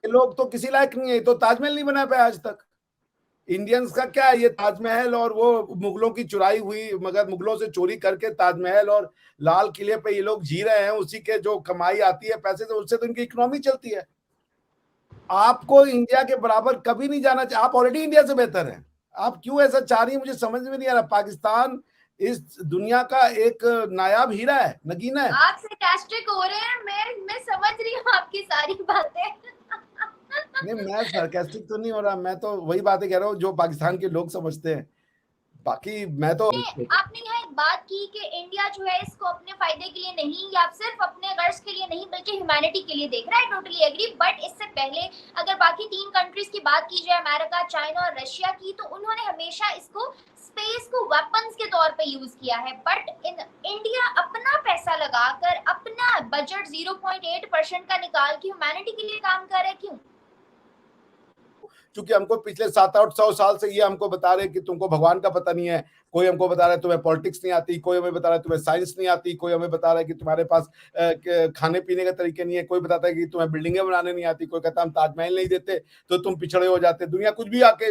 ये लोग तो किसी लायक नहीं है, ये तो ताजमहल नहीं बना पाए आज तक। इंडियंस का क्या है, ये ताजमहल और वो मुगलों की चुराई हुई, मगर मुगलों से चोरी करके ताजमहल और लाल किले पे ये लोग जी रहे हैं, उसी के जो कमाई आती है पैसे से, उससे तो इनकी इकोनॉमी चलती है। आपको इंडिया के बराबर कभी नहीं जाना चाहिए, आप ऑलरेडी इंडिया से बेहतर हैं, आप क्यों ऐसा चाह रही है, मुझे समझ में नहीं आ रहा। पाकिस्तान इस दुनिया का एक नायाब हीरा है, नगीना है। आप sarcastic हो रहे हैं, मैं समझ रही हूँ आपकी सारी बातें। नहीं, मैं सार्केस्टिक तो नहीं हो रहा, मैं तो वही बातें कह रहा हूँ जो पाकिस्तान के लोग समझते हैं, बाकी मैं तो आपने यहाँ एक बात की कि इंडिया जो है इसको अपने फायदे के लिए नहीं या सिर्फ अपने गर्ज के लिए नहीं बल्कि ह्यूमैनिटी के लिए देख रहा है। Totally agree. बट इससे पहले अगर बाकी 3 कंट्रीज की बात की जाए, अमेरिका, चाइना और रशिया की, तो उन्होंने हमेशा इसको स्पेस को वेपन्स के तौर पे यूज किया है। बट इन इंडिया अपना पैसा लगाकर अपना बजट 0.8% का निकाल के ह्यूमैनिटी के लिए काम कर रहा है, क्यों? क्योंकि हमको पिछले 700-800 साल से ये हमको बता रहे कि तुमको भगवान का पता नहीं है, कोई हमको बता रहा है तुम्हें पॉलिटिक्स नहीं आती, कोई हमें बता रहा है तुम्हें साइंस नहीं आती, कोई हमें बता रहा है कि तुम्हारे पास खाने पीने के तरीके नहीं है, कोई बताता है कि तुम्हें बिल्डिंगें बनाने नहीं आती, कोई कहता हम ताजमहल नहीं देते तो तुम पिछड़े हो जाते। दुनिया कुछ भी आके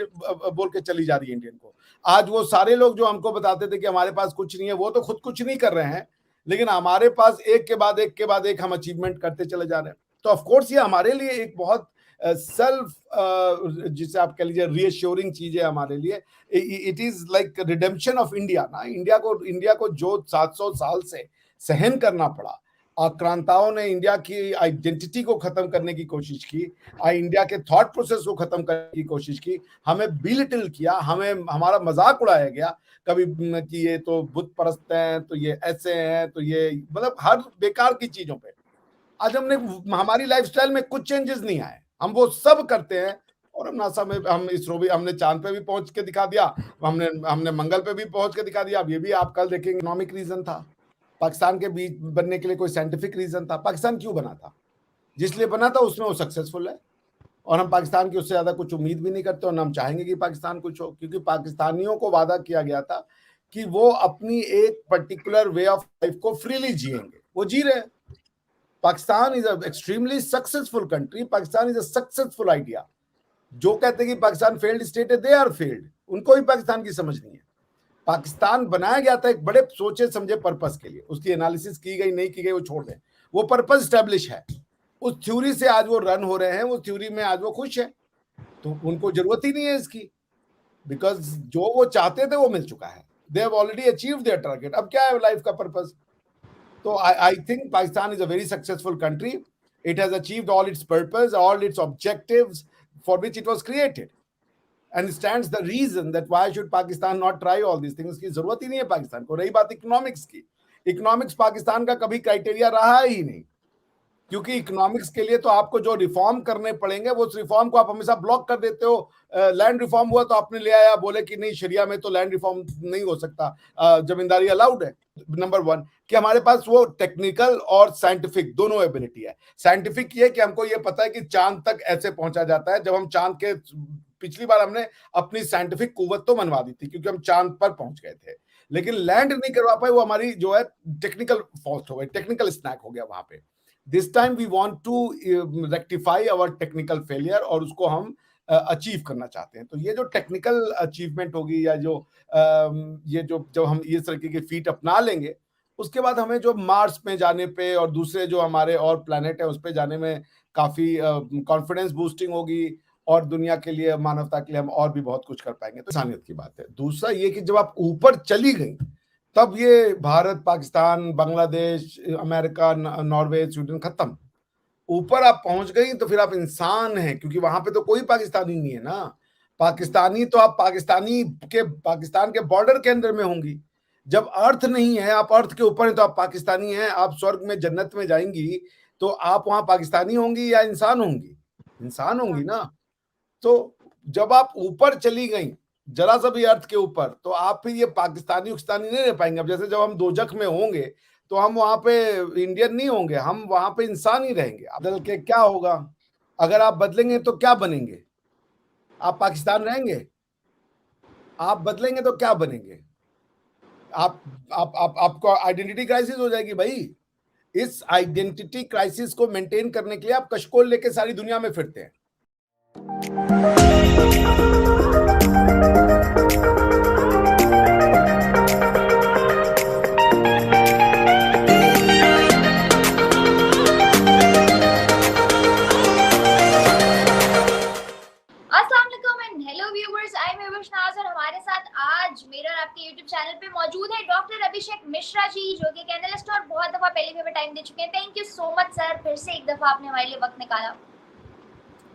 बोल के चली जा रही है इंडियन को। आज वो सारे लोग जो हमको बताते थे कि हमारे पास कुछ नहीं है, वो तो खुद कुछ नहीं कर रहे हैं, लेकिन हमारे पास एक के बाद एक के बाद एक हम अचीवमेंट करते चले जा रहे हैं। तो ऑफकोर्स ये हमारे लिए एक बहुत सेल्फ जिसे आप कह लीजिए रीअश्योरिंग चीज है हमारे लिए। It is like redemption of India ना। इंडिया को जो 700 साल से सहन करना पड़ा, आक्रांताओं ने इंडिया की आइडेंटिटी को खत्म करने की कोशिश की, इंडिया के थॉट प्रोसेस को खत्म करने की कोशिश की, हमें बिलिटिल किया, हमें हमारा मजाक उड़ाया गया कभी कि ये तो बुत परस्त हैं, तो ये ऐसे हैं, तो ये मतलब हर बेकार की चीजों पे। आज हमने हमारी लाइफस्टाइल में कुछ चेंजेस नहीं आए, हम वो सब करते हैं। और हम नासा में, हम इसरो भी, हमने चांद पे भी पहुंच के दिखा दिया, हमने मंगल पे भी पहुंच के दिखा दिया। अब ये भी आप कल देखेंगे, इकोनॉमिक रीजन था पाकिस्तान के बीच बनने के लिए, कोई साइंटिफिक रीजन था? पाकिस्तान क्यों बना था? जिस लिए बना था उसमें वो सक्सेसफुल है, और हम पाकिस्तान की उससे ज्यादा कुछ उम्मीद भी नहीं करते, और ना हम चाहेंगे कि पाकिस्तान कुछ हो, क्योंकि पाकिस्तानियों को वादा किया गया था कि वो अपनी एक पर्टिकुलर वे ऑफ लाइफ को फ्रीली जिएंगे, वो जी रहे हैं। Pakistan is a extremely successful country, Pakistan is a successful idea. जो कहते हैं कि पाकिस्तान फेल्ड स्टेट है, दे आर फेल्ड, उनको भी पाकिस्तान की समझ नहीं है। पाकिस्तान बनाया गया था एक बड़े सोचे समझे पर्पस के लिए, उसकी एनालिसिस की गई नहीं की गई वो छोड़ दें, वो पर्पस स्टैब्लिश है। उस थ्योरी से आज वो रन हो रहे हैं, उस थ्योरी में आज वो खुश है, तो उनको जरूरत ही नहीं है इसकी, बिकॉज जो वो चाहते थे वो मिल चुका है। They have already achieved their target, अब क्या है लाइफ का purpose? So I think Pakistan is a very successful country. It has achieved all its purpose, all its objectives for which it was created. And stands the reason that why should Pakistan not try all these things? की जरूरत ही नहीं है पाकिस्तान को। रही बात economics की, economics Pakistan का कभी क्राइटेरिया रहा ही नहीं, क्योंकि इकोनॉमिक्स के लिए तो आपको जो रिफॉर्म करने पड़ेंगे वो उस रिफॉर्म को आप हमेशा ब्लॉक कर देते हो। लैंड रिफॉर्म हुआ तो आपने ले आया, बोले कि नहीं शरिया में तो लैंड रिफॉर्म नहीं हो सकता, जमींदारी अलाउड है। नंबर वन कि हमारे पास वो टेक्निकल और साइंटिफिक दोनों एबिलिटी है। साइंटिफिक ये कि हमको ये पता है कि चांद तक ऐसे पहुंचा जाता है। जब हम चांद के, पिछली बार हमने अपनी साइंटिफिक कुव्वत तो मनवा दी थी क्योंकि हम चांद पर पहुंच गए थे, लेकिन लैंड नहीं करवा पाए, वो हमारी जो है टेक्निकल फॉल्ट हो गई, टेक्निकल स्नैक हो गया वहां पे। This time we want to rectify our technical failure, और उसको हम अचीव करना चाहते हैं। तो ये जो टेक्निकल अचीवमेंट होगी, या जो ये जो जब हम इस तरीके की फीट अपना लेंगे, उसके बाद हमें जो मार्स में जाने पे और दूसरे जो हमारे और प्लैनेट है उस पे जाने में काफी कॉन्फिडेंस बूस्टिंग होगी, और दुनिया के लिए, मानवता के लिए हम और भी बहुत कुछ कर पाएंगे। तो इंसानियत की बात है। दूसरा ये कि जब आप ऊपर चली गई, तब ये Bharat, Pakistan, Bangladesh, America, Norway, Sweden खत्म। ऊपर आप पहुंच गई तो फिर आप इंसान हैं, क्योंकि वहां पे तो कोई पाकिस्तानी नहीं है ना। पाकिस्तानी तो आप पाकिस्तान के बॉर्डर के अंदर में होंगी। जब अर्थ नहीं है, आप अर्थ के ऊपर हैं, तो आप पाकिस्तानी हैं। आप स्वर्ग में, जन्नत में जाएंगी तो आप वहां पाकिस्तानी होंगी या इंसान होंगी? इंसान होंगी ना। तो जब आप ऊपर चली गई, जरा सा भी अर्थ के ऊपर, तो आप फिर ये पाकिस्तानी उकिस्तानी नहीं रह पाएंगे। अब जैसे जब हम दोजख में होंगे तो हम वहां पे इंडियन नहीं होंगे, हम वहां पे इंसान ही रहेंगे। बदल के क्या होगा? अगर आप बदलेंगे तो क्या बनेंगे? आप पाकिस्तान रहेंगे? आप बदलेंगे तो क्या बनेंगे? आपको आइडेंटिटी क्राइसिस हो जाएगी भाई। इस आइडेंटिटी क्राइसिस को मेंटेन करने के लिए आप कशकोल लेके सारी दुनिया में फिरते हैं। अस्सलाम वालेकुम and hello viewers, I am विवशनाज और हमारे साथ आज मेरे और आपके यूट्यूब चैनल पे मौजूद है डॉक्टर अभिषेक मिश्रा जी, जो कि एक एनालिस्ट और बहुत दफा पहले भी हमें टाइम दे चुके हैं। Thank you so much sir, फिर से एक दफा आपने हमारे लिए वक्त निकाला।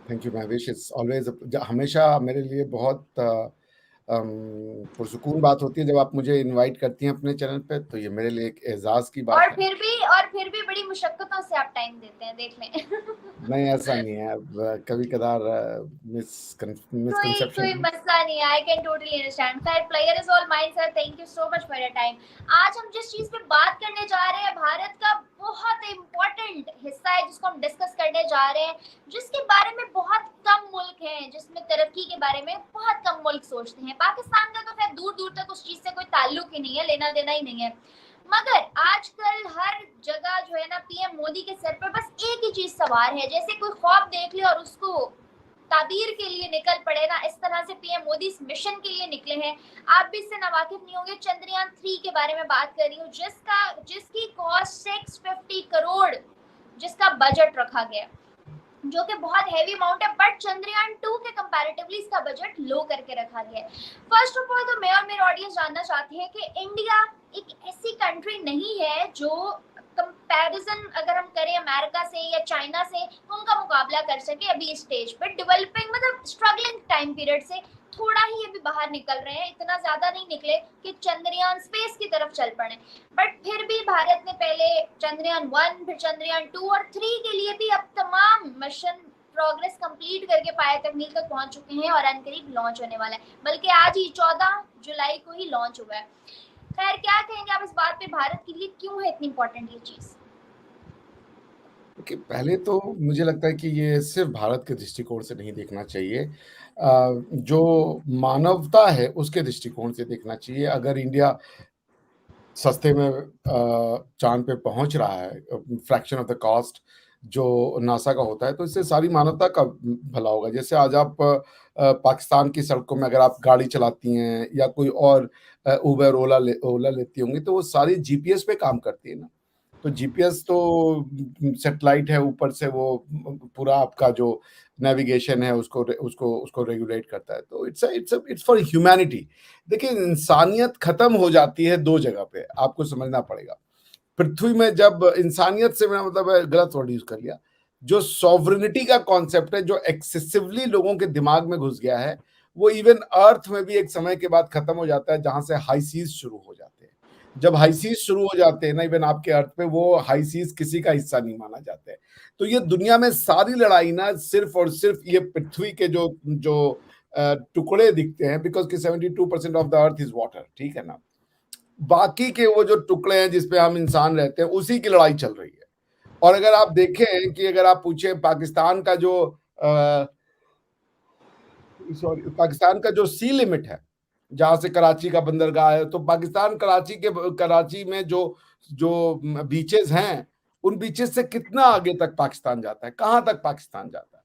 Thank you Mahvish, it's always हमेशा मेरे लिए बहुत पुरसुकून बात होती है जब आप मुझे इनवाइट करती हैं अपने चैनल पे, तो ये मेरे लिए एक एजाज की बात है। और फिर भी बड़ी मुशक्कतों से आप टाइम देते हैं, देख लें। नहीं, ऐसा नहीं है। अब कभी कदार कोई मिसकंसेप्शन। मसला नहीं है, आई कैन टोटली अंडरस्टैंड। खैर, player is all mine sir, thank you so much for your time. आज हम जिस चीज पे बात करने जा रहे हैं, भारत का बहुत इंपॉर्टेंट हिस्सा है जिसको हम डिस्कस करने जा रहे हैं, जिसके बारे में बहुत कम मुल्क हैं, जिसमें तरक्की के बारे में बहुत कम मुल्क सोचते हैं। पाकिस्तान का तो खैर दूर दूर तक उस चीज से कोई ताल्लुक ही नहीं है, लेना देना ही नहीं है। मगर आजकल हर जगह जो है ना, पीएम मोदी के सर पर बस एक ही चीज सवार है, जैसे कोई ख्वाब देख ले और उसको ताबीर के लिए निकल पड़े ना, इस तरह से पीएम मोदी इस मिशन के लिए निकले हैं। आप भी इससे नावाकिफ नहीं होंगे, चंद्रयान 3 के बारे में बात कर रही हूँ, जिसकी कॉस्ट 650 करोड़ जिसका बजट रखा गया, जो कि बहुत हैवी अमाउंट है। बट चंद्रयान 2 के कंपैरेटिवली इसका बजट लो करके रखा गया है। फर्स्ट ऑफ ऑल तो मैं और मेरे ऑडियंस जानना चाहते हैं कि इंडिया एक ऐसी कंट्री नहीं है जो कंपैरिजन अगर हम करें अमेरिका से या चाइना से, उनका मुकाबला कर सके अभी इस स्टेज पर। डेवलपिंग मतलब स्ट्रगलिंग टाइम पीरियड से थोड़ा ही अभी बाहर निकल रहे हैं, इतना ज्यादा नहीं निकले कि चंद्रयान स्पेस की तरफ चल पड़े। बट फिर भी भारत ने पहले चंद्रयान 1, फिर चंद्रयान 2 और 3 के लिए भी अब तमाम मिशन प्रोग्रेस कंप्लीट करके पाया तकनीक तक पहुंच चुके हैं और अनकरीब लॉन्च होने वाला है, बल्कि आज ही 14 जुलाई को ही लॉन्च हुआ है। खैर, क्या कहेंगे आप इस बात पे, भारत के लिए क्यों है इतनी इंपॉर्टेंट ये चीज? कि पहले तो मुझे लगता है कि ये सिर्फ भारत के दृष्टिकोण से नहीं देखना चाहिए, जो मानवता है उसके दृष्टिकोण से देखना चाहिए। अगर इंडिया सस्ते में चांद पे पहुंच रहा है, फ्रैक्शन ऑफ द कॉस्ट जो नासा का होता है, तो इससे सारी मानवता का भला होगा। जैसे आज आप पाकिस्तान की सड़कों में अगर आप गाड़ी चलाती हैं या कोई और उबर ओला लेती होंगी, तो वो सारी जीपीएस पे काम करती है ना। तो जीपीएस तो सैटेलाइट है, ऊपर से वो पूरा आपका जो नेविगेशन है उसको उसको उसको रेगुलेट करता है। तो इट्स फॉर ह्यूमैनिटी। देखिए, इंसानियत खत्म हो जाती है दो जगह पे, आपको समझना पड़ेगा। पृथ्वी में जब इंसानियत से मेरा मतलब है, गलत वर्ड यूज कर लिया, जो सॉवरेनिटी का कॉन्सेप्ट है, जो एक्सेसिवली लोगों के दिमाग में घुस गया है, वो इवन अर्थ में भी एक समय के बाद खत्म हो जाता है, जहां से हाई सीज शुरू हो जाते हैं। जब हाई सीज शुरू हो जाते हैं ना, इवन आपके अर्थ पे, वो हाई सीज किसी का हिस्सा नहीं माना जाता है। तो ये दुनिया में सारी लड़ाई ना सिर्फ और सिर्फ ये पृथ्वी के जो जो टुकड़े दिखते हैं, बिकॉज कि 72% of the earth is water, ठीक है ना। बाकी के वो जो टुकड़े हैं जिसपे हम इंसान रहते हैं, उसी की लड़ाई चल रही है। और अगर आप देखें कि अगर आप पूछे पाकिस्तान का जो पाकिस्तान का जो सी लिमिट है, जहां से कराची का बंदरगाह है, तो पाकिस्तान कराची में जो जो बीचेस हैं, उन बीचेस से कितना आगे तक पाकिस्तान जाता है, कहां तक पाकिस्तान जाता है।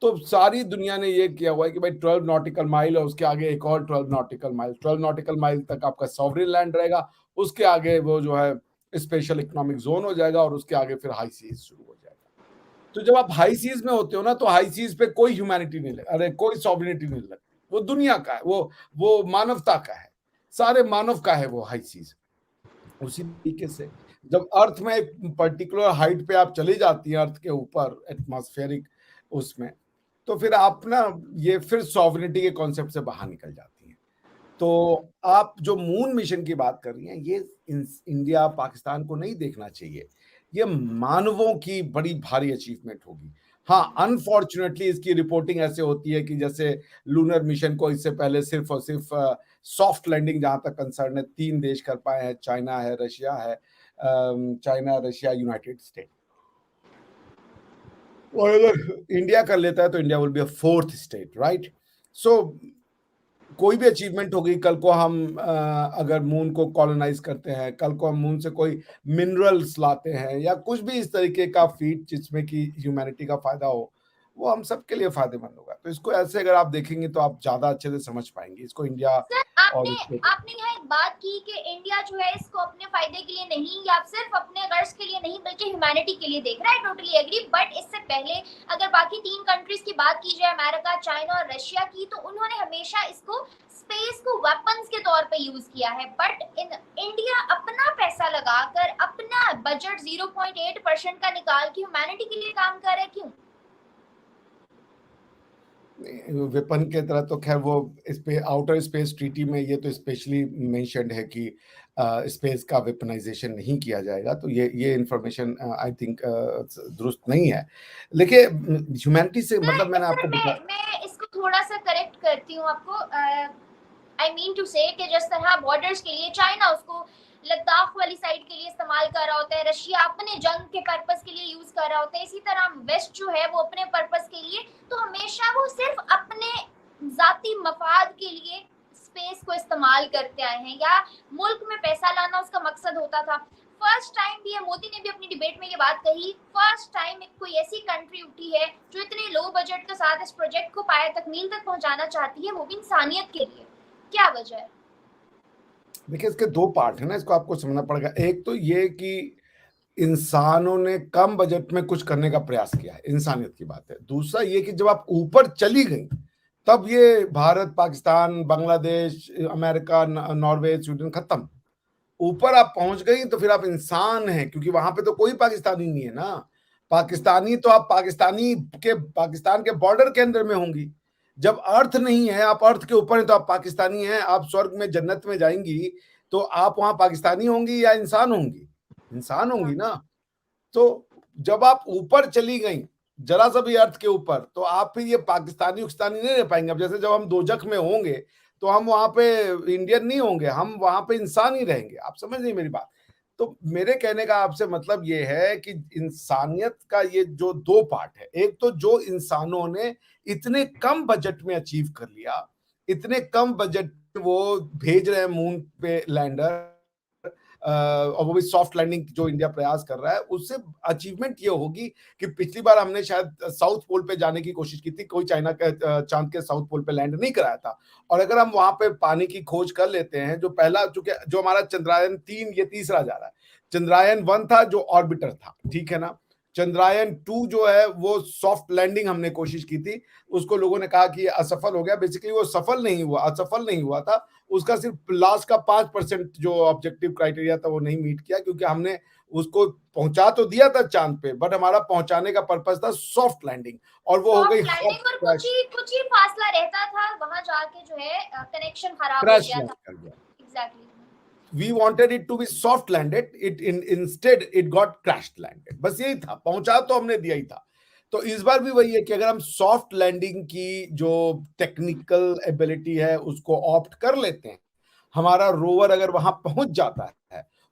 तो सारी दुनिया ने ये किया हुआ है कि भाई 12 नॉटिकल माइल, और उसके आगे एक और 12 नॉटिकल माइल, 12 नॉटिकल माइल तक आपका सॉवरेन लैंड रहेगा, उसके आगे वो जो है स्पेशल इकोनॉमिक जोन हो जाएगा, और उसके आगे फिर हाई सीज शुरू हो जाएगा। तो जब आप हाई सीज में होते हो ना, तो हाई सीज पे कोई ह्यूमैनिटी नहीं लगती, अरे कोई सॉवरेनिटी नहीं लगती, वो दुनिया का है, वो मानवता का है, सारे मानव का है वो हाई सीज। उसी तरीके से जब अर्थ में एक पर्टिकुलर हाइट पे आप चली जाती हैं, अर्थ के ऊपर एटमॉस्फेरिक उसमें, तो फिर आप ना ये फिर सॉवरेनिटी के कॉन्सेप्ट से बाहर निकल जाती हैं। तो आप जो मून मिशन की बात कर रही हैं, ये इंडिया पाकिस्तान को नहीं देखना चाहिए, ये मानवों की बड़ी भारी अचीवमेंट होगी। हाँ, अनफॉर्चुनेटली इसकी रिपोर्टिंग ऐसे होती है कि जैसे लूनर मिशन को इससे पहले सिर्फ और सिर्फ सॉफ्ट लैंडिंग जहां तक कंसर्न है 3 देश कर पाए हैं, चाइना है, रशिया है, चाइना, रशिया, यूनाइटेड स्टेट। और अगर इंडिया कर लेता है तो India will be a 4th state, right. So कोई भी अचीवमेंट होगी, कल को हम अगर मून को कॉलोनाइज करते हैं, कल को हम मून से कोई मिनरल्स लाते हैं या कुछ भी इस तरीके का फीट जिसमें कि ह्यूमैनिटी का फायदा हो, वो हम सबके लिए फ़ायदेमंद होगा। तो इसको ऐसे अगर आप देखेंगे तो आप ज़्यादा अच्छे से समझ पाएँगे इसको इंडिया सर और आपने इसको आपने यहाँ एक बात की कि इंडिया जो है इसको अपने फायदे के लिए नहीं या सिर्फ अपने गर्ज के लिए नहीं बल्कि ह्यूमैनिटी के लिए देख रहा है। Totally agree. बट इससे पहले अगर बाकी तीन कंट्रीज की बात की जाए, अमेरिका, चाइना और रशिया की, तो उन्होंने हमेशा इसको स्पेस को वेपन्स के तौर पे यूज किया है। बट इन इंडिया अपना पैसा लगाकर अपना बजट 0.8% का निकाल के ह्यूमैनिटी के लिए काम कर रहा है। क्यों? वेपन के तरह तो खैर वो स्पे आउटर स्पेस ट्रीटी में ये तो स्पेशली मेंशन्ड है कि स्पेस का वेपनाइजेशन नहीं किया जाएगा, तो ये इंफॉर्मेशन आई थिंक दुरुस्त नहीं है। देखिए ह्यूमैनिटी से मतलब मैंने सर आपको बता मैं इसको थोड़ा सा करेक्ट करती हूँ आपको। आई मीन टू से कि जिस तरह बॉर्डर्स के लिए चाइना उसको लद्दाख वाली साइड के लिए इस्तेमाल कर रहा होता है, रशिया अपने जंग के पर्पस के लिए यूज कर रहा होता है, इसी तरह वेस्ट जो है वो अपने पर्पस के लिए, तो हमेशा वो सिर्फ अपने जाती मफाद के लिए स्पेस को इस्तेमाल करते आए हैं, या मुल्क में पैसा लाना उसका मकसद होता था। फर्स्ट टाइम भी है, मोदी ने भी अपनी डिबेट में ये बात कही, फर्स्ट टाइम एक कोई ऐसी कंट्री उठी है जो इतने लो बजट के साथ इस प्रोजेक्ट को पाया तकमील तक पहुंचाना चाहती है, वो भी इंसानियत के लिए। क्या वजह है? देखिए इसके दो पार्ट है ना, इसको आपको समझना पड़ेगा। एक तो ये कि इंसानों ने कम बजट में कुछ करने का प्रयास किया है, इंसानियत की बात है। दूसरा ये कि जब आप ऊपर चली गई तब ये Bharat, Pakistan, Bangladesh, America, Norway, Sweden खत्म। ऊपर आप पहुंच गई तो फिर आप इंसान हैं, क्योंकि वहां पे तो कोई पाकिस्तानी नहीं है ना। पाकिस्तानी तो आप पाकिस्तान के बॉर्डर के अंदर में होंगी। जब अर्थ नहीं है, आप अर्थ के ऊपर हैं तो आप पाकिस्तानी हैं। आप स्वर्ग में, जन्नत में जाएंगी तो आप वहां पाकिस्तानी होंगी या इंसान होंगी? इंसान होंगी ना। तो जब आप ऊपर चली गई, जरा सा भी अर्थ के ऊपर, तो आप फिर ये पाकिस्तानी उकिस्तानी नहीं रह पाएंगे। अब जैसे जब हम दोजख में होंगे तो हम वहां पे इंडियन नहीं होंगे, हम वहां पे इंसान ही रहेंगे। आप समझ नहीं मेरी बात? तो मेरे कहने का आपसे मतलब ये है कि इंसानियत का ये जो दो पार्ट है, एक तो जो इंसानों ने इतने कम बजट में अचीव कर लिया, इतने कम बजट वो भेज रहे हैं मून पे लैंडर, और वो भी सॉफ्ट लैंडिंग जो इंडिया प्रयास कर रहा है, उससे अचीवमेंट ये होगी कि पिछली बार हमने शायद साउथ पोल पे जाने की कोशिश की थी, कोई चाइना के चांद के साउथ पोल पे लैंड नहीं कराया था। और अगर हम वहां पे पानी की खोज कर लेते हैं, जो पहला, चूंकि जो हमारा चंद्रयान 3 ये तीसरा जा रहा है। चंद्रयान 1 था जो ऑर्बिटर था, ठीक है ना। चंद्रयान 2 जो है वो सॉफ्ट लैंडिंग हमने कोशिश की थी, उसको लोगों ने कहा कि असफल हो गया। बेसिकली वो सफल नहीं हुआ, असफल नहीं हुआ था। उसका सिर्फ लास्ट का 5% जो ऑब्जेक्टिव क्राइटेरिया था वो नहीं मीट किया, क्योंकि हमने उसको पहुंचा तो दिया था चांद पे, बट हमारा पहुंचाने का पर्पस था सॉफ्ट लैंडिंग, और वो हो गई सॉफ्ट हॉट लैंडिंग, और क्रैश। कुछ ही फासला रहता था, वहां जाके जो है कनेक्शन खराब हो क्रैश गया लैंड था। कर गया। Exactly. We wanted it to be soft landed, it instead it got crash landed. बस यही था, पहुंचा तो हमने दिया ही था। तो इस बार भी वही है कि अगर हम सॉफ्ट लैंडिंग की जो टेक्निकल एबिलिटी है उसको ऑप्ट कर लेते हैं, हमारा रोवर अगर वहां पहुंच जाता है,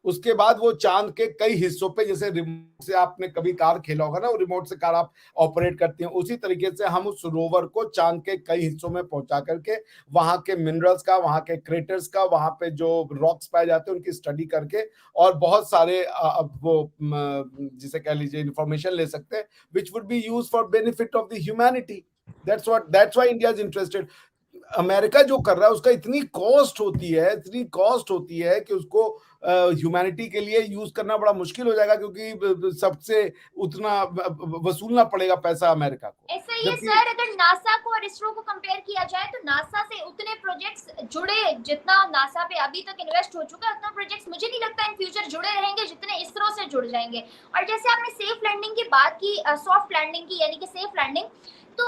उसके बाद वो चांद के कई हिस्सों पे, जैसे रिमोट से आपने कभी कार खेला होगा ना, वो रिमोट से कार आप ऑपरेट करती हैं, उसी तरीके से हम उस रोवर को चांद के कई हिस्सों में पहुंचा करके वहां के मिनरल्स का, वहां के क्रेटर्स का, वहां पे जो रॉक्स पाए जाते हैं उनकी स्टडी करके, और बहुत सारे वो जिसे कह लीजिए इंफॉर्मेशन ले सकते हैं, which would be use for benefit of the humanity. That's why India is interested. America जो कर रहा है उसका इतनी कॉस्ट होती है, इतनी कॉस्ट होती है कि उसको ह्यूमैनिटी के लिए यूज करना बड़ा मुश्किल हो जाएगा, क्योंकि सबसे उतना वसूलना पड़ेगा पैसा अमेरिका को। ऐसा ही है जबकि सर, अगर नासा को और इसरो को कंपेयर किया जाए तो नासा से उतने प्रोजेक्ट्स जुड़े, जितना नासा पे अभी तक इन्वेस्ट हो चुका है, उतना प्रोजेक्ट्स मुझे नहीं लगता इन फ्यूचर जुड़े रहेंगे जितने इसरो से जुड़ जाएंगे। और जैसे आपने सेफ लैंडिंग की बात की, सॉफ्ट लैंडिंग की, यानी कि सेफ लैंडिंग, तो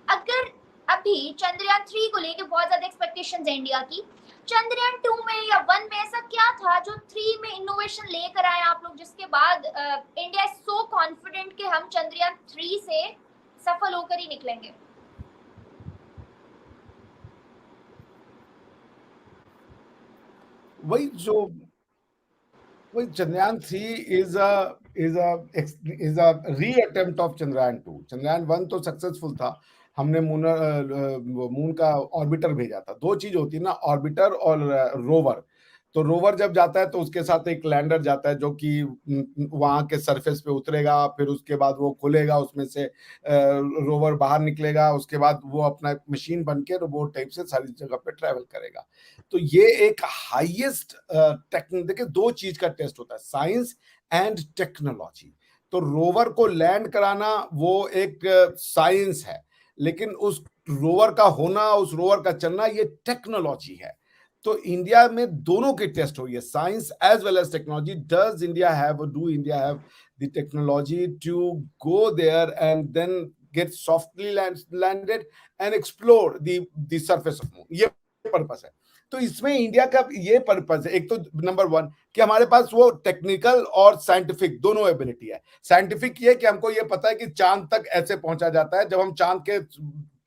अगर अभी चंद्रयान 3 को लेके बहुत ज्यादा एक्सपेक्टेशंस है इंडिया की, चंद्रयान 2 में या 1 में ऐसा क्या था जो 3 में इनोवेशन लेकर आए आप लोग, जिसके बाद इंडिया इज सो कॉन्फिडेंट कि हम चंद्रयान 3 से सफल होकर ही निकलेंगे? वही जो वही Chandrayaan 3 इज अ री अटेम्प्ट ऑफ Chandrayaan 2। Chandrayaan 1 तो सक्सेसफुल था, हमने मून का ऑर्बिटर भेजा था। दो चीज होती है ना, ऑर्बिटर और रोवर। तो रोवर जब जाता है तो उसके साथ एक लैंडर जाता है जो कि वहां के सरफेस पे उतरेगा, फिर उसके बाद वो खुलेगा, उसमें से रोवर बाहर निकलेगा, उसके बाद वो अपना मशीन बन के रोबोट टाइप से सारी जगह पे ट्रेवल करेगा। तो ये एक हाईएस्ट देखिए दो चीज का टेस्ट होता है, साइंस एंड टेक्नोलॉजी। तो रोवर को लैंड कराना वो एक साइंस है, लेकिन उस रोवर का होना, उस रोवर का चलना, ये टेक्नोलॉजी है। तो इंडिया में दोनों की टेस्ट हुई है, science as well as technology. Do India have the technology to go there and then get softly landed and explore the surface of moon, ये पर्पस है। तो इसमें इंडिया का ये पर्पस है, एक तो नंबर वन कि हमारे पास वो टेक्निकल और साइंटिफिक दोनों एबिलिटी है। साइंटिफिक ये कि हमको ये पता है कि चांद तक ऐसे पहुंचा जाता है। जब हम चांद के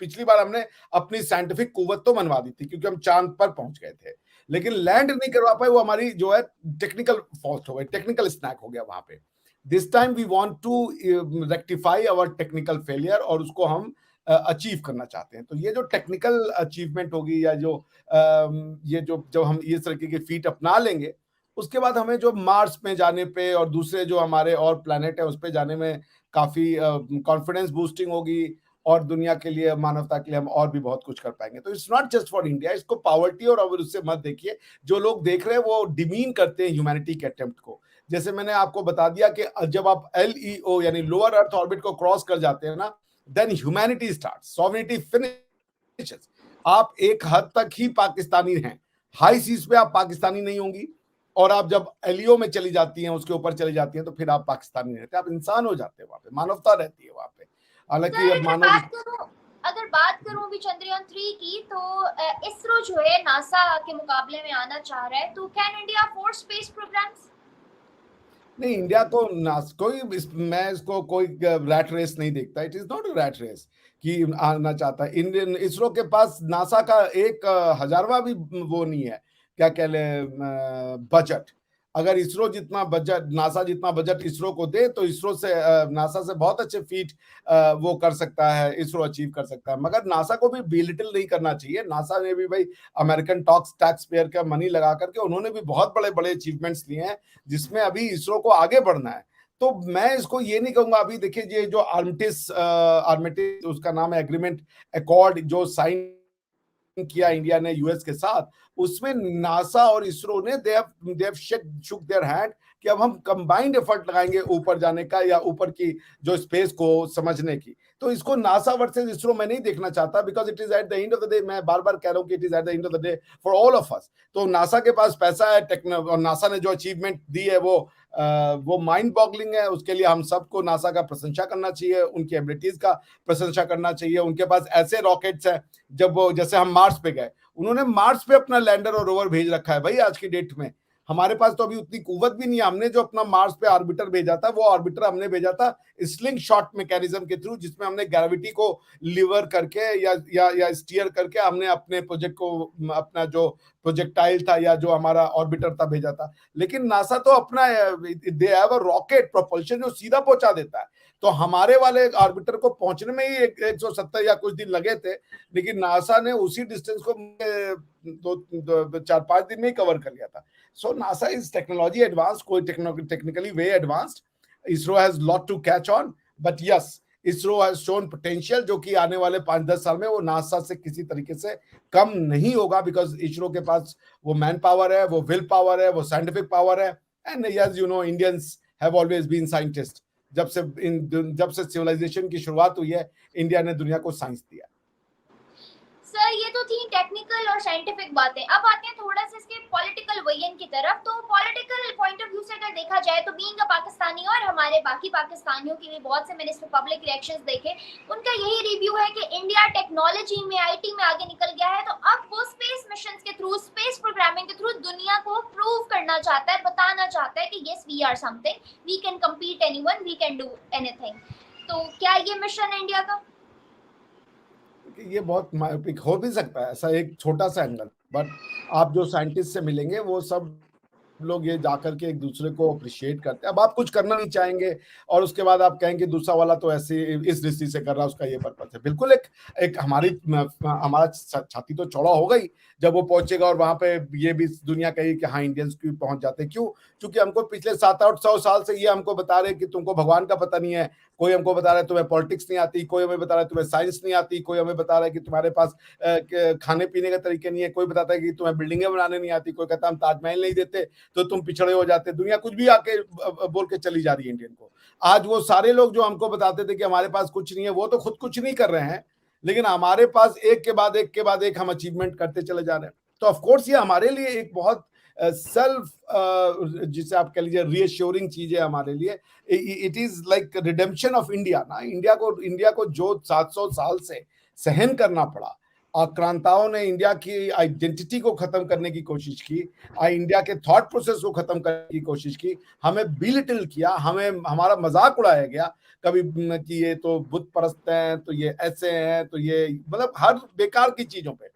पिछली बार हमने अपनी साइंटिफिक कुव्वत तो मनवा दी थी क्योंकि हम चांद पर पहुंच गए थे, लेकिन लैंड नहीं करवा पाए, वो हमारी जो है टेक्निकल फॉल्ट हो गई, टेक्निकल स्नैक हो गया वहां पे। This time we want to rectify our technical failure और उसको हम अचीव करना चाहते हैं। तो ये जो टेक्निकल अचीवमेंट होगी या जो ये जो जब हम इस तरीके के फीट अपना लेंगे, उसके बाद हमें जो मार्स में जाने पे और दूसरे जो हमारे और प्लैनेट है उस पे जाने में काफी कॉन्फिडेंस बूस्टिंग होगी और दुनिया के लिए, मानवता के लिए हम और भी बहुत कुछ कर पाएंगे। तो it's not just for India, इसको पावर्टी और अब उससे मत देखिए। जो लोग देख रहे हैं वो डिमीन करते हैं ह्यूमैनिटी के अटेम्प्ट को। जैसे मैंने आपको बता दिया कि जब आप LEO यानी लोअर अर्थ ऑर्बिट को क्रॉस कर जाते हैं ना, then humanity start, sovereignty finishes. आप एक हद तक ही पाकिस्तानी हैं, हाई सीज पे आप पाकिस्तानी नहीं होंगी, और आप जब LEO में चली जाती हैं, उसके ऊपर चली जाती हैं, तो फिर आप पाकिस्तानी नहीं रहते, आप इंसान हो जाते हैं, वहां पे मानवता रहती है वहां पे। हालांकि अब मानव अगर बात करूं अभी चंद्रयान-3 की, तो इसरो जो है नासा के मुकाबले में आना चाह रहा है, तो can India afford space programs? नहीं, इंडिया को मैं इसको कोई रैट रेस नहीं देखता। It is not a rat race कि आना चाहता है। इंडियन इसरो के पास नासा का एक हजारवा भी वो नहीं है, क्या कह ले, बजट। अगर इसरो जितना बजट, नासा जितना बजट इसरो को दे, तो इसरो से नासा से बहुत अच्छे फीट वो कर सकता है, इसरो अचीव कर सकता है। मगर नासा को भी बिलिटिल नहीं करना चाहिए। नासा ने भी भाई अमेरिकन टैक्स पेयर का मनी लगा करके उन्होंने भी बहुत बड़े बड़े अचीवमेंट्स लिए हैं, जिसमें अभी इसरो को आगे बढ़ना है। तो मैं इसको ये नहीं कहूंगा। अभी देखिए, ये जो आर्मिटिस उसका नाम है, एग्रीमेंट अकॉर्ड जो साइन किया इंडिया ने यूएस के साथ, उसमें नासा और इसरो ने they have shook their hand कि अब हम कंबाइंड एफर्ट लगाएंगे ऊपर जाने का, या ऊपर की जो स्पेस को समझने की। तो इसको नासा वर्सेस इसरो मैं नहीं देखना चाहता, because it is at the end of the day, मैं बार बार कह रहा हूं कि it is at the end of the day for all of us. तो नासा के पास पैसा है, और नासा ने जो अचीवमेंट दी है वो माइंड बॉगलिंग है। उसके लिए हम सबको नासा का प्रशंसा करना चाहिए, उनकी एबिलिटीज का प्रशंसा करना चाहिए। उनके पास ऐसे रॉकेट्स हैं, जब वो, जैसे हम मार्स पे गए, उन्होंने मार्स पे अपना लैंडर और रोवर भेज रखा है भाई आज की डेट में। हमारे पास तो अभी उतनी कुव्वत भी नहीं है। हमने जो अपना मार्स पे ऑर्बिटर भेजा था, वो ऑर्बिटर हमने भेजा था स्लिंग शॉट मैकेनिज्म के थ्रू, जिसमें हमने ग्रेविटी को लिवर करके या स्टीयर करके हमने अपने प्रोजेक्ट को, अपना जो प्रोजेक्टाइल था या जो हमारा ऑर्बिटर था, भेजा था। लेकिन नासा तो अपना they have a rocket propulsion जो सीधा पहुंचा देता है। तो हमारे वाले ऑर्बिटर को पहुंचने में ही 170 या कुछ दिन लगे थे, लेकिन नासा ने उसी डिस्टेंस को 4-5 दिन में ही कवर कर लिया था। So NASA is technology advance, कोई technically way advanced. ISRO has lot to catch on, but yes, ISRO has shown potential, जो कि आने वाले 5-10 साल में वो नासा से किसी तरीके से कम नहीं होगा, बिकॉज इसरो के पास वो मैन पावर है, वो विल पावर है, वो साइंटिफिक पावर है। And yes, you know, Indians have always been scientist. जब से सिविलाइजेशन की शुरुआत हुई है, इंडिया ने दुनिया को साइंस दिया। सर, ये तो थी टेक्निकल और साइंटिफिक बातें। अब आते हैं थोड़ा सा इसके पॉलिटिकल वजन की तरफ। तो पॉलिटिकल पॉइंट ऑफ व्यू से अगर देखा जाए, तो बीइंग अ पाकिस्तानी और हमारे बाकी पाकिस्तानियों के भी बहुत से मैंने इस पे पब्लिक रिएक्शंस देखे, उनका यही रिव्यू है कि इंडिया टेक्नोलॉजी में, IT में आगे निकल गया है। तो अब वो स्पेस मिशन के थ्रू, स्पेस प्रोग्रामिंग के थ्रू दुनिया को प्रूव करना चाहता है, बताना चाहता है कि yes, we are something, we can compete anyone, we can do anything. तो क्या ये मिशन है इंडिया का? ये बहुत हो भी सकता है ऐसा, एक छोटा सा एंगल, बट आप जो साइंटिस्ट से मिलेंगे वो सब लोग ये जाकर के एक दूसरे को अप्रिशिएट करते हैं। अब आप कुछ करना नहीं चाहेंगे और उसके बाद आप कहेंगे दूसरा वाला तो ऐसे इस दृष्टि से कर रहा है, उसका ये पर्पस है। बिल्कुल एक एक हमारा छाती तो चौड़ा हो गई जब वो पहुंचेगा और वहां पे ये भी दुनिया कही कि हाँ इंडियंस क्यों पहुंच जाते हैं। क्यों? क्योंकि हमको पिछले 700-800 साल से ये हमको बता रहे हैं कि तुमको भगवान का पता नहीं है, कोई हमको बता रहा है तुम्हें पॉलिटिक्स नहीं आती, कोई हमें बता रहा है तुम्हें साइंस नहीं आती, कोई हमें बता रहा है कि तुम्हारे पास खाने पीने का तरीके नहीं है, कोई बताता है कि तुम्हें बिल्डिंगें बनाने नहीं आती, कोई कहता है हम ताजमहल नहीं देते तो तुम पिछड़े हो जाते। दुनिया कुछ भी आके बोल के चली जा रही है इंडियन को। आज वो सारे लोग जो हमको बताते थे कि हमारे पास कुछ नहीं है, वो तो खुद कुछ नहीं कर रहे हैं, लेकिन हमारे पास एक के बाद एक के बाद एक हम अचीवमेंट करते चले जा रहे हैं। तो ऑफकोर्स ये हमारे लिए एक बहुत सेल्फ जिसे आप कह लीजिए रीअश्योरिंग चीज है हमारे लिए। It is like redemption of India ना। इंडिया को जो 700 साल से सहन करना पड़ा, आक्रांताओं ने इंडिया की आइडेंटिटी को खत्म करने की कोशिश की, इंडिया के थॉट प्रोसेस को खत्म करने की कोशिश की, हमें बिलिटिल किया, हमें हमारा मजाक उड़ाया गया कभी कि ये तो बुत परस्त हैं, तो ये ऐसे हैं, तो ये मतलब हर बेकार की चीजों पे।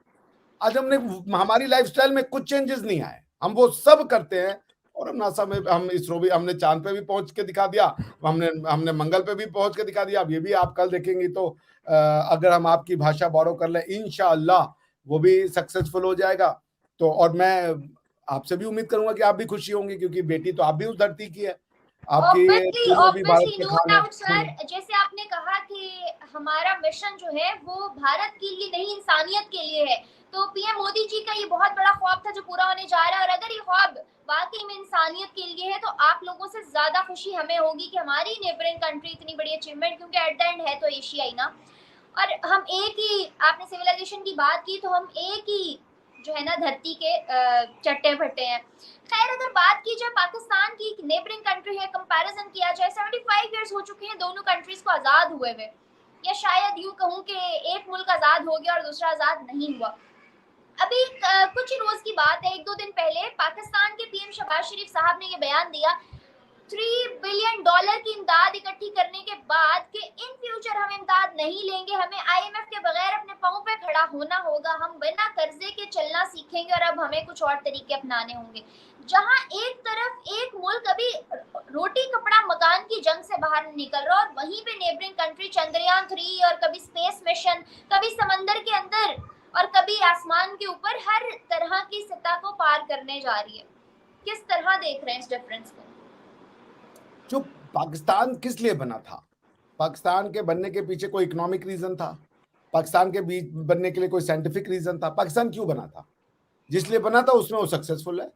आज हमारी लाइफस्टाइल में कुछ चेंजेस नहीं आए, हम वो सब करते हैं। और हम नासा में हम इसरो भी हमने चांद पे भी पहुंच के दिखा दिया, हमने मंगल पे भी पहुंच के दिखा दिया। अब ये भी आप कल देखेंगे तो अगर हम आपकी भाषा बोरो कर लें इंशाअल्लाह वो भी सक्सेसफुल हो जाएगा। तो और मैं आपसे भी उम्मीद करूंगा कि आप भी खुशी होंगी क्योंकि बेटी तो आप भी उस धरती की है, आपकी तीनों भी भारत ऑब्वियसली के नो खान डाउट है। सर। जैसे आपने कहा कि हमारा मिशन जो है वो भारत के लिए नहीं इंसानियत के लिए है, तो पीएम मोदी जी का ये बहुत बड़ा ख्वाब था जो पूरा होने जा रहा है। और अगर ये ख्वाब वाकई में इंसानियत के लिए है तो आप लोगों से ज्यादा खुशी हमें होगी कि हमारी नेबरिंग कंट्री इतनी बड़ी अचीवमेंट, क्योंकि एट द एंड है तो एशिया ही ना। और हम एक ही, आपने सिविलाइजेशन की बात की, तो हम एक ही जो है ना धरती के चट्टे भट्टे हैं। खैर अगर बात की जाए पाकिस्तान की, नेबरिंग कंट्री है, कंपैरिजन किया जाए, 75 इयर्स हो चुके हैं दोनों कंट्रीज को आजाद हुए हुए, या शायद यूं कहूं कि एक मुल्क आजाद हो गया और दूसरा आजाद नहीं हुआ। अभी कुछ ही रोज की बात है, 1-2 दिन पहले पाकिस्तान के पीएम शहबाज शरीफ साहब ने यह बयान दिया $3 बिलियन की इमदाद इकट्ठी करने के बाद कि इन फ्यूचर हम इमदाद नहीं लेंगे, हमें आईएमएफ के बगैर अपने पांव पे खड़ा होना होगा, हम बिना कर्जे के चलना सीखेंगे और अब हमें कुछ और तरीके अपनाने होंगे। जहां एक तरफ एक मुल्क अभी रोटी कपड़ा मकान की जंग से बाहर निकल रहा है और वहीं पे नेबरिंग कंट्री चंद्रयान 3 और कभी स्पेस मिशन, कभी समंदर के अंदर और कभी आसमान के ऊपर हर तरह की सतह को पार करने जा रही है। किस तरह देख रहे हैं इस डिफरेंस को? जो पाकिस्तान किस लिए बना था? पाकिस्तान के बनने के पीछे कोई इकोनॉमिक रीजन था? पाकिस्तान के बीच बनने के लिए कोई साइंटिफिक रीजन था? पाकिस्तान क्यों बना था? जिस लिए बना था उसमें वो सक्सेसफुल है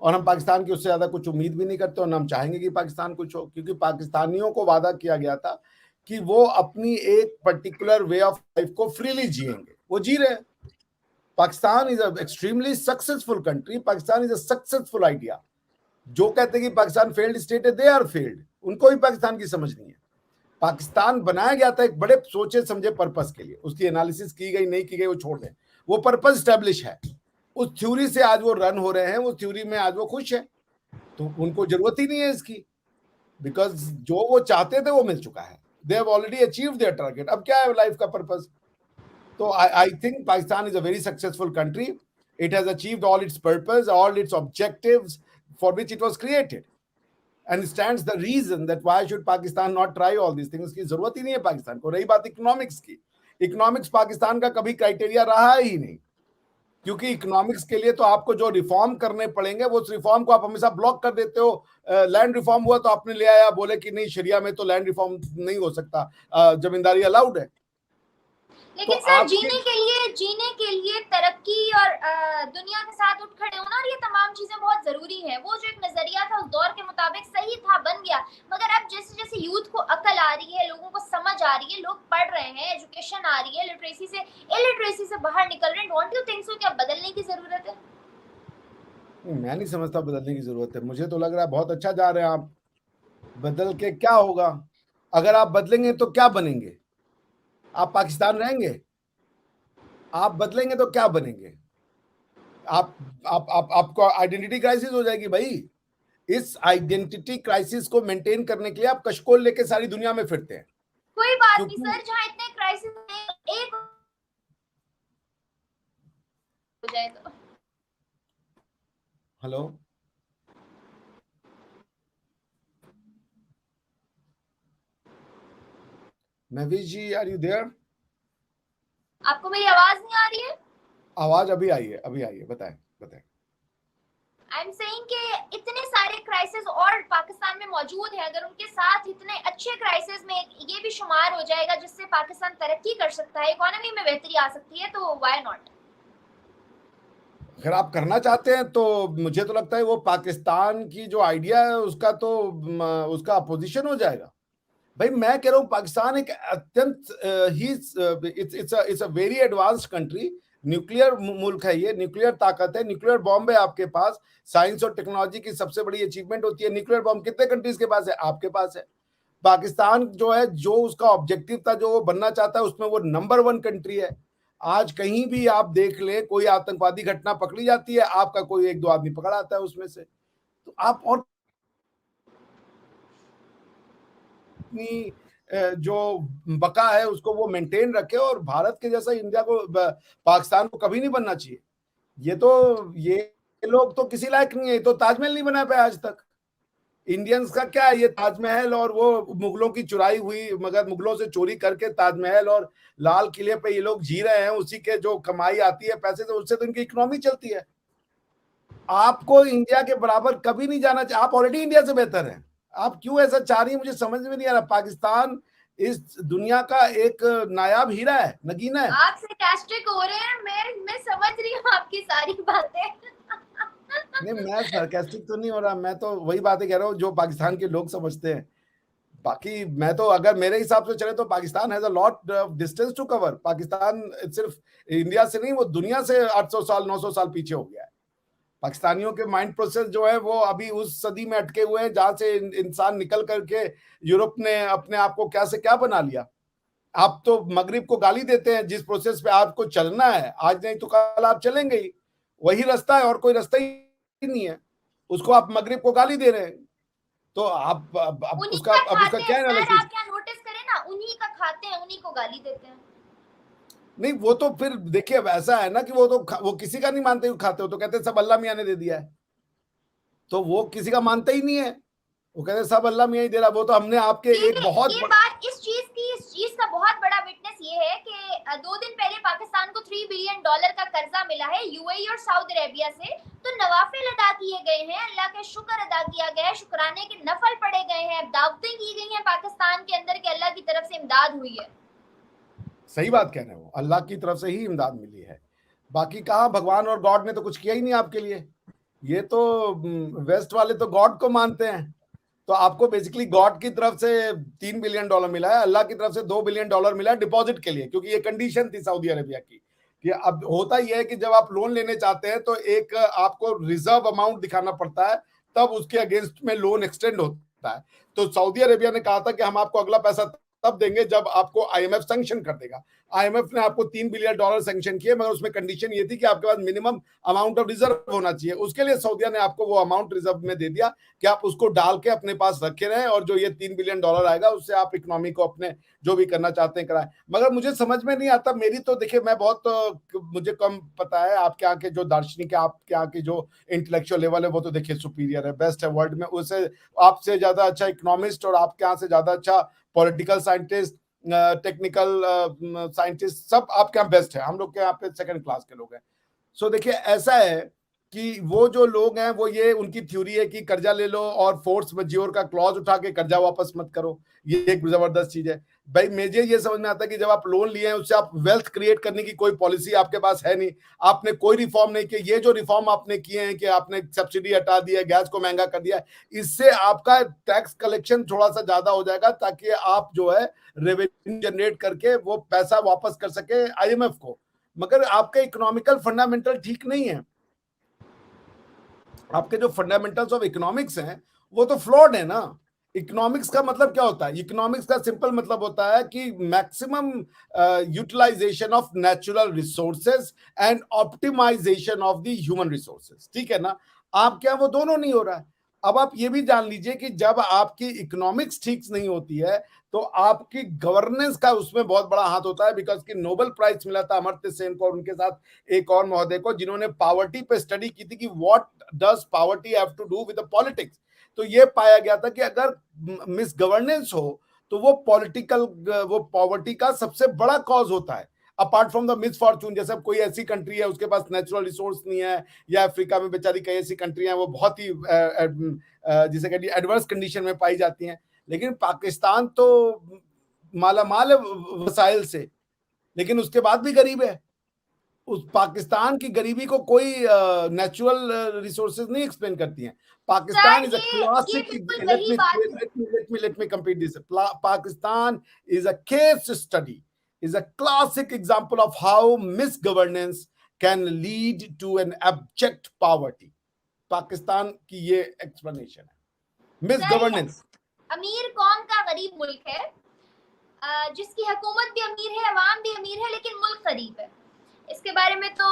और हम पाकिस्तान की उससे ज्यादा कुछ उम्मीद भी नहीं करते और हम चाहेंगे कि पाकिस्तान कुछ हो, क्योंकि पाकिस्तानियों को वादा किया गया था कि वो अपनी एक पर्टिकुलर वे ऑफ लाइफ को फ्रीली जिएंगे, वो जी रहे हैं। Pakistan is a extremely successful country, Pakistan is a successful idea. जो कहते हैं कि पाकिस्तान फेल्ड स्टेट है, दे आर फेल्ड, उनको भी पाकिस्तान की समझ नहीं है। पाकिस्तान बनाया गया था एक बड़े सोचे समझे पर्पस के लिए, उसकी एनालिसिस की गई नहीं की गई वो छोड़ दें, वो पर्पस स्टैब्लिश है। उस थ्योरी से आज वो रन हो रहे हैं, उस थ्योरी में आज वो खुश है, तो उनको जरूरत ही नहीं है इसकी, बिकॉज जो वो चाहते थे वो मिल चुका है। They have already achieved their target, अब क्या है लाइफ का पर्पस? तो I think Pakistan is a very successful country. It has achieved all it's purpose, all it's objectives for which it was created, and stands the reason that why should Pakistan not try all these things की जरूरत ही नहीं है पाकिस्तान को। रही बात economics की, economics Pakistan का कभी क्राइटेरिया रहा ही नहीं, क्योंकि इकोनॉमिक्स के लिए तो आपको जो रिफॉर्म करने पड़ेंगे वो उस रिफॉर्म को आप हमेशा ब्लॉक कर देते हो। लैंड रिफॉर्म हुआ तो आपने ले आया, बोले कि नहीं शरिया में तो लैंड रिफॉर्म नहीं हो सकता, जमींदारी अलाउड है। तो लेकिन सर आपके जीने के लिए तरक्की और दुनिया के साथ उठ खड़े होना और ये तमाम चीजें बहुत जरूरी हैं। वो जो एक नजरिया था उस दौर के मुताबिक सही था, बन गया, मगर अब जैसे जैसे यूथ को अकल आ रही है, लोगों को समझ आ रही है, लोग पढ़ रहे हैं, एजुकेशन आ रही है, इलिटरेसी से बाहर निकल रहे हैं, डोंट यू थिंक सो कि अब बदलने की जरूरत है? मैं नहीं समझता बदलने की जरूरत है, मुझे तो लग रहा है बहुत अच्छा जा रहे हैं आप। बदल के क्या होगा? अगर आप बदलेंगे तो क्या बनेंगे? आप पाकिस्तान रहेंगे? आप बदलेंगे तो क्या बनेंगे? आपको आइडेंटिटी क्राइसिस हो जाएगी भाई। इस आइडेंटिटी क्राइसिस को मेंटेन करने के लिए आप कशकोल लेके सारी दुनिया में फिरते हैं। कोई बात नहीं क्योंकि सर, जहाँ इतने क्राइसिस एक हो जाए तो। Hello Mahvish ji, are you there? आपको मेरी आवाज नहीं आ रही है? आवाज अभी आई है, अभी आई है, बताएं बताएं। आई एम सेइंग कि इतने सारे क्राइसिस और पाकिस्तान में मौजूद है, अगर उनके साथ इतने अच्छे क्राइसिस में ये भी शुमार हो जाएगा जिससे पाकिस्तान तरक्की कर सकता है, इकोनॉमी में बेहतरी आ सकती है, तो व्हाई नॉट? अगर आप करना चाहते हैं तो मुझे तो लगता है वो पाकिस्तान की जो आइडिया है उसका तो उसका अपोजिशन हो जाएगा। भाई मैं कह रहा हूँ पाकिस्तान एक अत्यंत ही it's a very advanced country, nuclear मुल्क है, ये न्यूक्लियर ताकत है, न्यूक्लियर बॉम्ब है आपके पास। साइंस और टेक्नोलॉजी की सबसे बड़ी अचीवमेंट होती है न्यूक्लियर बॉम्ब। कितने कंट्रीज के पास है? आपके पास है। पाकिस्तान जो है, जो उसका ऑब्जेक्टिव था, जो वो बनना चाहता है, उसमें वो नंबर वन कंट्री है। आज कहीं भी आप देख ले, कोई आतंकवादी घटना पकड़ी जाती है, आपका कोई एक दो आदमी पकड़ा आता है उसमें से। तो आप और अपनी जो बका है उसको वो मेंटेन रखे, और भारत के जैसा इंडिया को पाकिस्तान को कभी नहीं बनना चाहिए। ये लोग तो किसी लायक नहीं है, तो ताजमहल नहीं बना पाए आज तक। इंडियंस का क्या है, ये ताजमहल और वो मुगलों की चुराई हुई, मगर मुगलों से चोरी करके ताजमहल और लाल किले पे ये लोग जी रहे हैं, उसी के जो कमाई आती है पैसे से, उससे तो इनकी इकोनॉमी चलती है। आपको इंडिया के बराबर कभी नहीं जाना चाहिए, आप ऑलरेडी इंडिया से बेहतर हैं। आप क्यों ऐसा चाह रही है, मुझे समझ में नहीं आ रहा। पाकिस्तान इस दुनिया का एक नायाब हीरा है, नगीना है। आप सरकास्टिक हो रहे हैं, मैं समझ रही हूँ आपकी सारी बातें। नहीं, मैं सरकास्टिक तो नहीं हो रहा, मैं तो वही बातें कह रहा हूँ जो पाकिस्तान के लोग समझते हैं। बाकी मैं तो, अगर मेरे हिसाब से चले तो Pakistan has a lot distance to cover. Pakistan सिर्फ इंडिया से नहीं, वो दुनिया से 800 साल 900 साल पीछे हो गया है। पाकिस्तानियों के माइंड प्रोसेस जो है वो अभी उस सदी में अटके हुए हैं जहां से इंसान निकल करके यूरोप ने अपने आप को क्या से क्या बना लिया। आप तो मगरिब को गाली देते हैं जिस प्रोसेस पे आपको चलना है, आज नहीं तो कल आप चलेंगे ही। वही रास्ता है और कोई रास्ता ही नहीं है, उसको आप मगरिब को गाली दे रहे हैं। तो आप उन्हीं उसका का अब उसका खाते हैं क्या सर, एनालिसिस? आप क्या नोटिस करें ना, उन्हीं का खाते हैं, उन्हीं को गाली देते हैं। नहीं, वो तो फिर देखिए वैसा है ना कि वो किसी का नहीं मानते हुए खाते हो, तो कहते हैं सब अल्लाह मियाँ ने दे दिया है। तो वो किसी का मानते ही नहीं है, वो कहते हैं सब अल्लाह मियाँ ही दे रहा। वो तो हमने आपके एक बहुत ये बात, इस चीज का बहुत बड़ा विटनेस ये है कि 2 दिन पहले पाकिस्तान को $3 बिलियन का कर्जा मिला है यूएई और सऊदी अरेबिया से। तो नवाफिल अदा किए गए हैं, अल्लाह का शुक्र अदा किया गया है, शुक्राने के नफल पड़े गए हैं, दावतें की गई हैं पाकिस्तान के अंदर कि अल्लाह की तरफ से इमदाद हुई है। सही बात कह रहे हो, अल्लाह की तरफ से ही इमदाद मिली है। बाकी कहाँ, भगवान और गॉड ने तो कुछ किया ही नहीं आपके लिए। ये तो वेस्ट वाले तो गॉड को मानते हैं। तो आपको बेसिकली गॉड की तरफ से $3 बिलियन मिला है, अल्लाह की तरफ से $2 बिलियन मिला है डिपॉजिट के लिए, क्योंकि ये कंडीशन थी सऊदी अरेबिया की कि अब होता यह है कि जब आप लोन लेने चाहते हैं तो एक आपको रिजर्व अमाउंट दिखाना पड़ता है, तब उसके अगेंस्ट में लोन एक्सटेंड होता है। तो सऊदी अरेबिया ने कहा था कि हम आपको अगला पैसा तब देंगे जब आपको आईएमएफ सैंक्शन कर देगा। आईएमएफ ने आपको $3 बिलियन सैंक्शन किए, मगर उसमें कंडीशन ये थी कि आपके पास मिनिमम अमाउंट ऑफ रिजर्व होना चाहिए। उसके लिए सऊदिया ने आपको वो अमाउंट रिजर्व में दे दिया कि आप उसको डाल के अपने पास रखे रहें, और जो ये $3 बिलियन आएगा उससे आप इकोनॉमी को अपने जो भी करना चाहते हैं कराएं। मगर मुझे समझ में नहीं आता, मेरी तो देखिए मैं बहुत मुझे कम पता है। आपके यहाँ के जो दार्शनिक है, आपके यहाँ की जो इंटेलेक्चुअल लेवल है, वो तो देखिए सुपीरियर है, बेस्ट है वर्ल्ड में। उससे आपसे ज्यादा अच्छा इकोनॉमिस्ट और आपके यहाँ से ज्यादा अच्छा पॉलिटिकल साइंटिस्ट, टेक्निकल साइंटिस्ट, सब आपके यहाँ बेस्ट है। हम लोग के यहाँ पे सेकंड क्लास के लोग हैं। सो देखिए ऐसा है कि वो जो लोग हैं वो, ये उनकी थ्योरी है कि कर्जा ले लो और फोर्स मज्योर का क्लॉज उठा के कर्जा वापस मत करो। ये एक जबरदस्त चीज है। भाई मुझे ये समझ में आता है कि जब आप लोन लिए हैं उससे आप वेल्थ क्रिएट करने की कोई पॉलिसी आपके पास है नहीं। आपने कोई रिफॉर्म नहीं किया। ये जो रिफॉर्म आपने किए हैं कि आपने सब्सिडी हटा दी है, गैस को महंगा कर दिया है, इससे आपका टैक्स कलेक्शन थोड़ा सा ज्यादा हो जाएगा, ताकि आप जो है रेवेन्यू जनरेट करके वो पैसा वापस कर सके आईएमएफ को। मगर आपके इकोनॉमिकल फंडामेंटल ठीक नहीं है। आपके जो फंडामेंटल्स ऑफ इकोनॉमिक्स हैं वो तो फ्लॉड है ना। इकोनॉमिक्स का मतलब क्या होता है? इकोनॉमिक्स का सिंपल मतलब होता है कि maximum utilisation of natural resources and optimisation of the human resources, ठीक है ना। आप क्या, वो दोनों नहीं हो रहा है। अब आप ये भी जान लीजिए कि जब आपकी इकोनॉमिक्स ठीक नहीं होती है तो आपकी गवर्नेंस का उसमें बहुत बड़ा हाथ होता है। बिकॉज की नोबेल प्राइज मिला था अमर्त्य सेन को और उनके साथ एक और महोदय को, जिन्होंने पावर्टी पे स्टडी की थी कि what does poverty have to do with the politics. तो ये पाया गया था कि अगर मिस गवर्नेंस हो तो वो पॉलिटिकल, वो पॉवर्टी का सबसे बड़ा कॉज होता है, अपार्ट फ्रॉम द मिसफॉर्चून। जैसे कोई ऐसी कंट्री है उसके पास नेचुरल रिसोर्स नहीं है, या अफ्रीका में बेचारी कई ऐसी कंट्री हैं वो बहुत ही जिसे कहते हैं एडवर्स कंडीशन में पाई जाती हैं, लेकिन पाकिस्तान तो माला माल है वसाइल से, लेकिन उसके बाद भी गरीब है। उस पाकिस्तान की गरीबी को कोई नेचुरल रिसोर्सेज नहीं एक्सप्लेन करती हैं। पाकिस्तान सर इज अ ये क्लासिक, बिल्कुल लेट वही मी बात है। Let me complete this. Pakistan is a case study, is a classic example of how misgovernance can lead to an abject poverty. Pakistan की ये एक्सप्लेनेशन है, सर ये मिसगवर्नेंस। अमीर कौम का गरीब मुल्क है, जिसकी हुकूमत भी अमीर है, अवाम भी अमीर है, लेकिन मुल्क गरीब है। इसके बारे में तो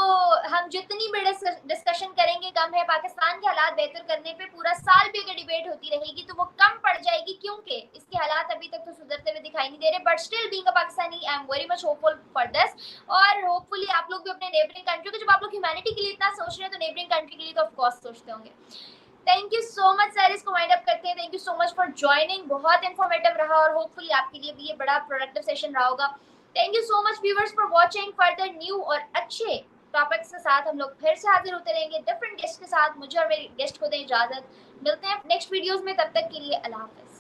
हम जितनी भी डिस्कशन करेंगे कम है। पाकिस्तान के हालात बेहतर करने पे पूरा साल भी अगर डिबेट होती रहेगी तो वो कम पड़ जाएगी, क्योंकि इसके हालात अभी तक तो सुधरते हुए दिखाई नहीं दे रहे। But still being a Pakistani I am very much hopeful for this, और होपफुली आप लोग भी अपने नेबरिंग कंट्री को, जब आप लोग ह्यूमैनिटी के लिए इतना सोच रहे हैं तो नेबरिंग कंट्री के लिए तो ऑफ कोर्स सोचते होंगे। Thank you so much sir, इसको वाइंड अप करते हैं। Thank you so much for joining, बहुत इंफॉर्मेटिव रहा और होपफुली आपके लिए भी ये बड़ा प्रोडक्टिव सेशन रहा होगा। Thank you so much viewers for watching. Further new और अच्छे टॉपिक्स के साथ हम लोग फिर से हाजिर होते रहेंगे, डिफरेंट गेस्ट के साथ। मुझे और मेरे गेस्ट को दें इजाजत, मिलते हैं नेक्स्ट वीडियोस में, तब तक के लिए अल्लाह हाफिज।